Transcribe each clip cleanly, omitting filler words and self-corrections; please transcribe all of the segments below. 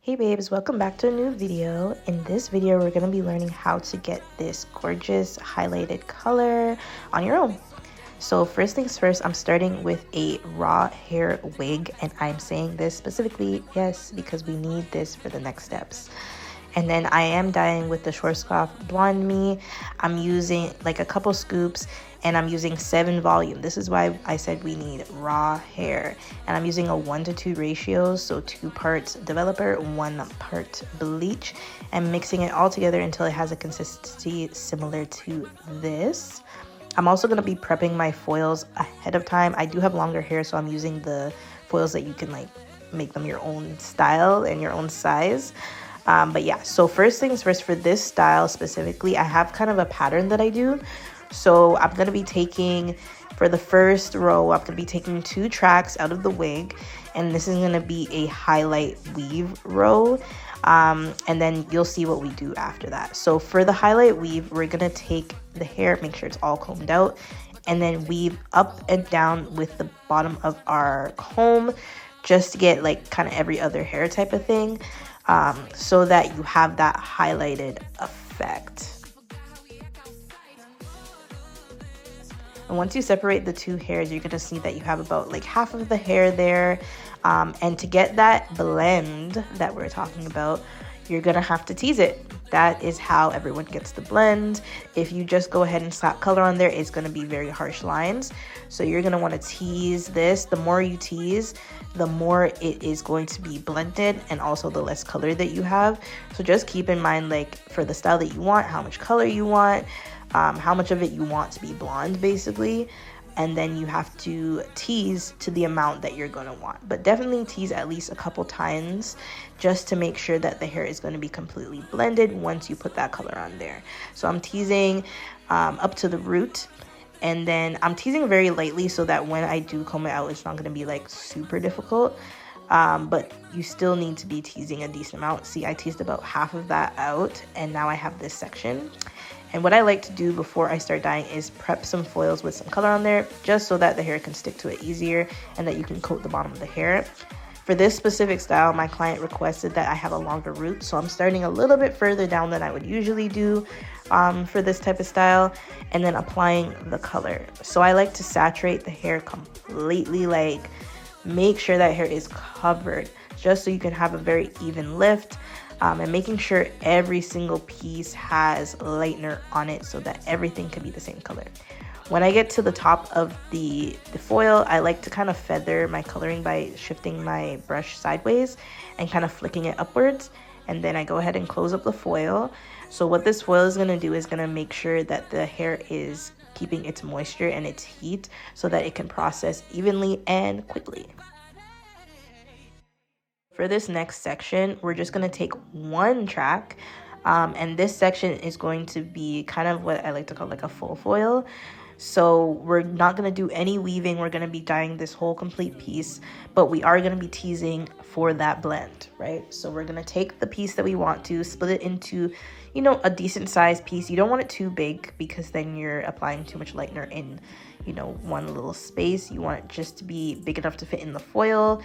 Hey babes, welcome back to a new video. In this video, we're going to be learning how to get this gorgeous highlighted color on your own. So first things first, I'm starting with a raw hair wig, and I'm saying this specifically, yes, because we need this for the next steps. And then I am dyeing with the Schwarzkopf Blonde Me. I'm using like a couple scoops, and I'm using 7 volume. This is why I said we need raw hair. And I'm using a 1:2 ratio, so 2 parts developer, 1 part bleach, and mixing it all together until it has a consistency similar to this. I'm also going to be prepping my foils ahead of time. I do have longer hair, so I'm using the foils that you can like make them your own style and your own size. But yeah, so first things first, for this style specifically, I have kind of a pattern that I do. So I'm going to be taking, for the first row, I'm going to be taking 2 tracks out of the wig, and this is going to be a highlight weave row. And then you'll see what we do after that. So for the highlight weave, we're going to take the hair, make sure it's all combed out, and then weave up and down with the bottom of our comb, just to get like kind of every other hair type of thing, so that you have that highlighted effect. And once you separate the 2 hairs, you're going to see that you have about like half of the hair there. And to get that blend that we're talking about, you're going to have to tease it. That is how everyone gets the blend. If you just go ahead and slap color on there, it's going to be very harsh lines. So you're going to want to tease this. The more you tease, the more it is going to be blended, and also the less color that you have. So just keep in mind, like for the style that you want, how much color you want, how much of it you want to be blonde basically, and then you have to tease to the amount that you're going to want. But definitely tease at least a couple times just to make sure that the hair is going to be completely blended once you put that color on there. So I'm teasing up to the root, and then I'm teasing very lightly so that when I do comb it out, it's not going to be like super difficult. But you still need to be teasing a decent amount. See, I teased about half of that out, and now I have this section. And what I like to do before I start dyeing is prep some foils with some color on there, just so that the hair can stick to it easier and that you can coat the bottom of the hair. For this specific style, my client requested that I have a longer root, so I'm starting a little bit further down than I would usually do for this type of style, and then applying the color. So I like to saturate the hair completely, like make sure that hair is covered, just so you can have a very even lift. And making sure every single piece has lightener on it so that everything can be the same color. When I get to the top of the foil, I like to kind of feather my coloring by shifting my brush sideways and kind of flicking it upwards. And then I go ahead and close up the foil. So what this foil is going to do is going to make sure that the hair is keeping its moisture and its heat so that it can process evenly and quickly. For this next section, we're just going to take 1 track, and this section is going to be kind of what I like to call like a full foil. So we're not going to do any weaving. We're going to be dyeing this whole complete piece, but we are going to be teasing for that blend, right? So we're going to take the piece that we want to, split it into, you know, a decent sized piece. You don't want it too big because then you're applying too much lightener in, you know, one little space. You want it just to be big enough to fit in the foil,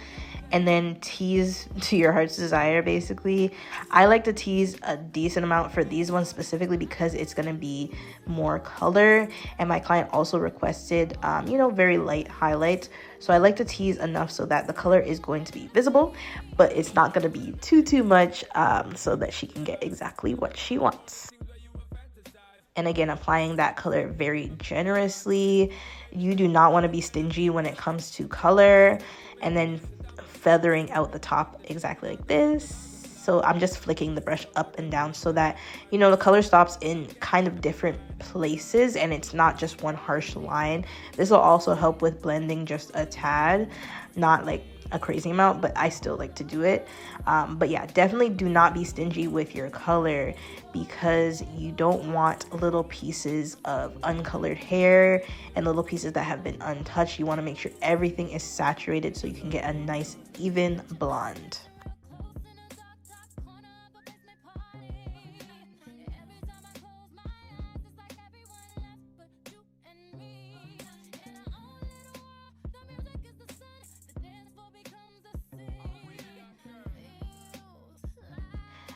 and then tease to your heart's desire basically. I like to tease a decent amount for these ones specifically because it's going to be more color, and my client also requested you know, very light highlights. So I like to tease enough so that the color is going to be visible, but it's not going to be too much, so that she can get exactly what she wants. And again, applying that color very generously. You do not want to be stingy when it comes to color. And then feathering out the top exactly like this. So I'm just flicking the brush up and down so that, you know, the color stops in kind of different places and it's not just one harsh line. This will also help with blending just a tad, not like a crazy amount, but I still like to do it. But yeah, definitely do not be stingy with your color, because you don't want little pieces of uncolored hair and little pieces that have been untouched. You want to make sure everything is saturated so you can get a nice even blonde.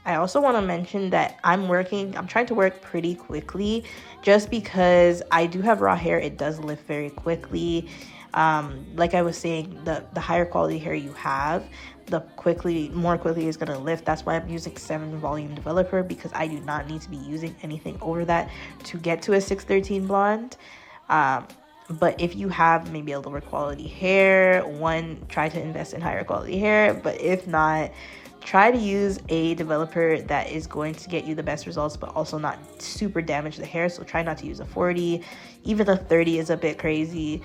I also want to mention that I'm trying to work pretty quickly just because I do have raw hair. It does lift very quickly. Like I was saying, the higher quality hair you have, the more quickly it's going to lift. That's why I'm using 7 volume developer, because I do not need to be using anything over that to get to a 613 blonde. But if you have maybe a lower quality hair, try to invest in higher quality hair. But if not, try to use a developer that is going to get you the best results, but also not super damage the hair. So try not to use a 40. Even a 30 is a bit crazy.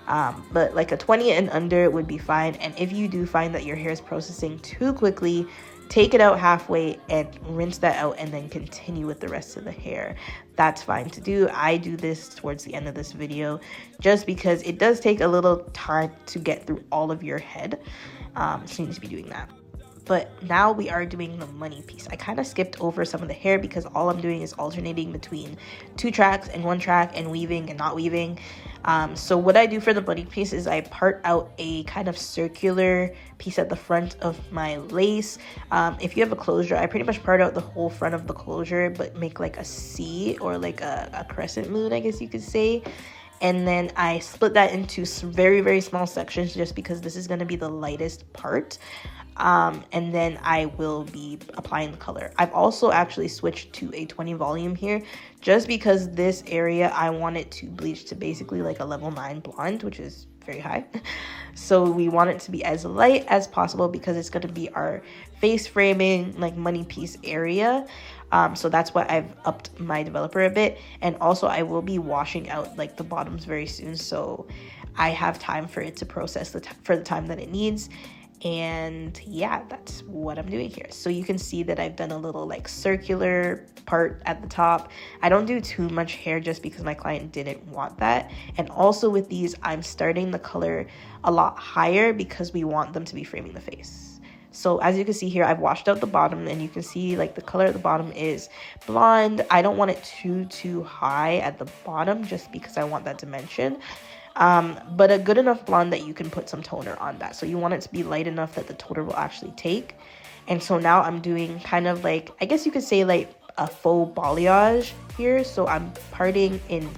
But like a 20 and under would be fine. And if you do find that your hair is processing too quickly, take it out halfway and rinse that out, and then continue with the rest of the hair. That's fine to do. I do this towards the end of this video just because it does take a little time to get through all of your head. So you need to be doing that. But now we are doing the money piece. I kind of skipped over some of the hair because all I'm doing is alternating between 2 tracks and 1 track and weaving and not weaving. So what I do for the money piece is I part out a kind of circular piece at the front of my lace. If you have a closure, I pretty much part out the whole front of the closure, but make like a C or like a crescent moon, I guess you could say. And then I split that into very, very small sections just because this is going to be the lightest part. And then I will be applying the color. I've also actually switched to a 20 volume here just because this area I want it to bleach to basically like a level 9 blonde, which is very high. So we want it to be as light as possible because it's going to be our face framing, like money piece area. So that's why I've upped my developer a bit. And also I will be washing out like the bottoms very soon, so I have time for it to process for the time that it needs. And yeah, that's what I'm doing here. So you can see that I've done a little like circular part at the top. I don't do too much hair just because my client didn't want that. And also with these, I'm starting the color a lot higher because we want them to be framing the face. So as you can see here, I've washed out the bottom, and you can see like the color at the bottom is blonde. I don't want it too high at the bottom just because I want that dimension. But a good enough blonde that you can put some toner on that. So you want it to be light enough that the toner will actually take. And so now I'm doing kind of like, I guess you could say like a faux balayage here. So I'm parting in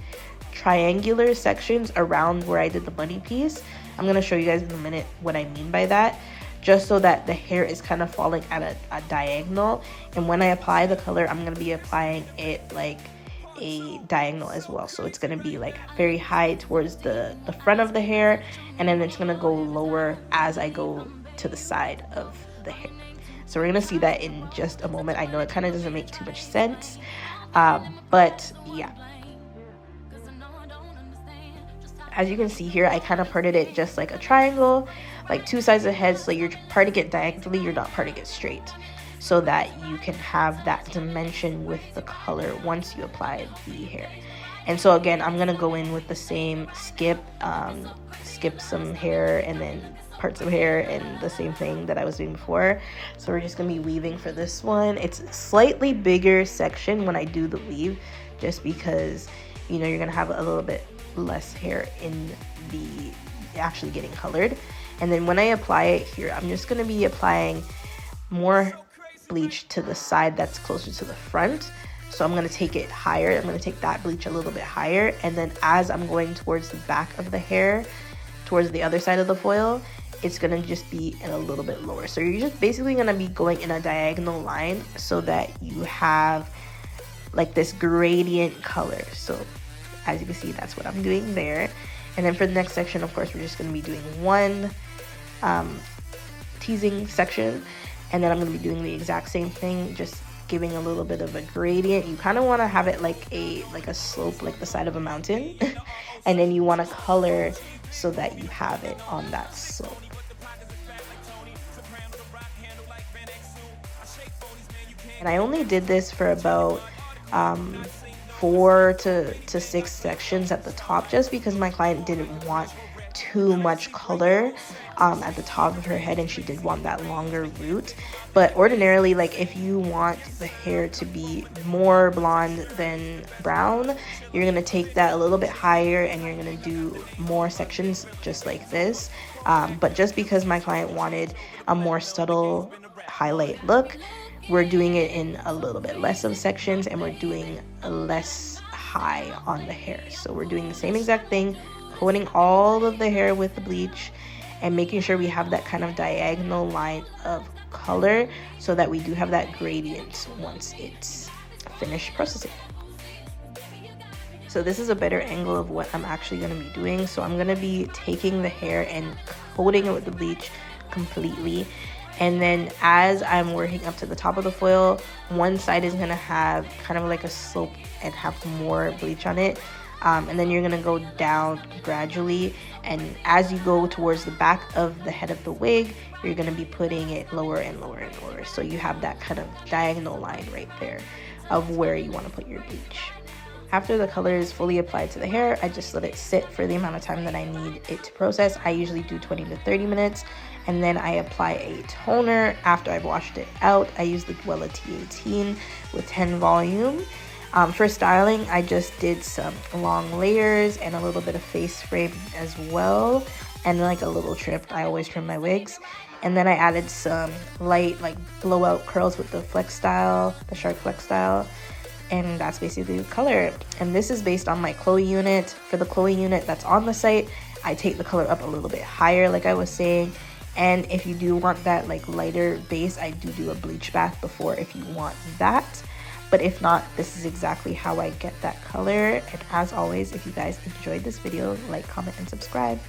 triangular sections around where I did the bunny piece. I'm going to show you guys in a minute what I mean by that, just so that the hair is kind of falling at a diagonal. And when I apply the color, I'm going to be applying it like a diagonal as well. So it's going to be like very high towards the front of the hair, and then it's going to go lower as I go to the side of the hair. So we're going to see that in just a moment. I know it kind of doesn't make too much sense, but yeah. As you can see here, I kind of parted it just like a triangle, like 2 sides of the head. So you're parting it diagonally, you're not parting it straight, so that you can have that dimension with the color once you apply the hair. And so again, I'm gonna go in with the same skip some hair and then part some hair, and the same thing that I was doing before. So we're just gonna be weaving for this one. It's a slightly bigger section when I do the weave, just because, you know, you're gonna have a little bit less hair in the actually getting colored. And then when I apply it here, I'm just gonna be applying more bleach to the side that's closer to the front. So I'm going to take it higher. I'm going to take that bleach a little bit higher, and then as I'm going towards the back of the hair, towards the other side of the foil, it's going to just be in a little bit lower. So you're just basically going to be going in a diagonal line so that you have like this gradient color. So as you can see, that's what I'm doing there. And then for the next section, of course, we're just going to be doing one teasing section. And then I'm going to be doing the exact same thing, just giving a little bit of a gradient. You kind of want to have it like a slope, like the side of a mountain. And then you want to color so that you have it on that slope. And I only did this for about 4 to 6 sections at the top, just because my client didn't want too much color at the top of her head, and she did want that longer root. But ordinarily, like if you want the hair to be more blonde than brown, you're gonna take that a little bit higher and you're gonna do more sections just like this. But just because my client wanted a more subtle highlight look. We're doing it in a little bit less of sections, and we're doing less high on the hair. So we're doing the same exact thing, coating all of the hair with the bleach and making sure we have that kind of diagonal line of color so that we do have that gradient once it's finished processing. So this is a better angle of what I'm actually going to be doing. So I'm going to be taking the hair and coating it with the bleach completely. And then as I'm working up to the top of the foil, one side is going to have kind of like a slope and have more bleach on it. And then you're going to go down gradually. And as you go towards the back of the head of the wig, you're going to be putting it lower and lower and lower. So you have that kind of diagonal line right there of where you want to put your bleach. After the color is fully applied to the hair, I just let it sit for the amount of time that I need it to process. I usually do 20 to 30 minutes. And then I apply a toner after I've washed it out. I use the Wella T18 with 10 volume. For styling, I just did some long layers and a little bit of face frame as well. And like a little trim. I always trim my wigs. And then I added some light like blowout curls with the flex style, the sharp flex style. And that's basically the color. And this is based on my Chloe unit. For the Chloe unit that's on the site, I take the color up a little bit higher, like I was saying. And if you do want that like lighter base, I do a bleach bath before if you want that. But if not, this is exactly how I get that color. And as always, if you guys enjoyed this video, like, comment, and subscribe.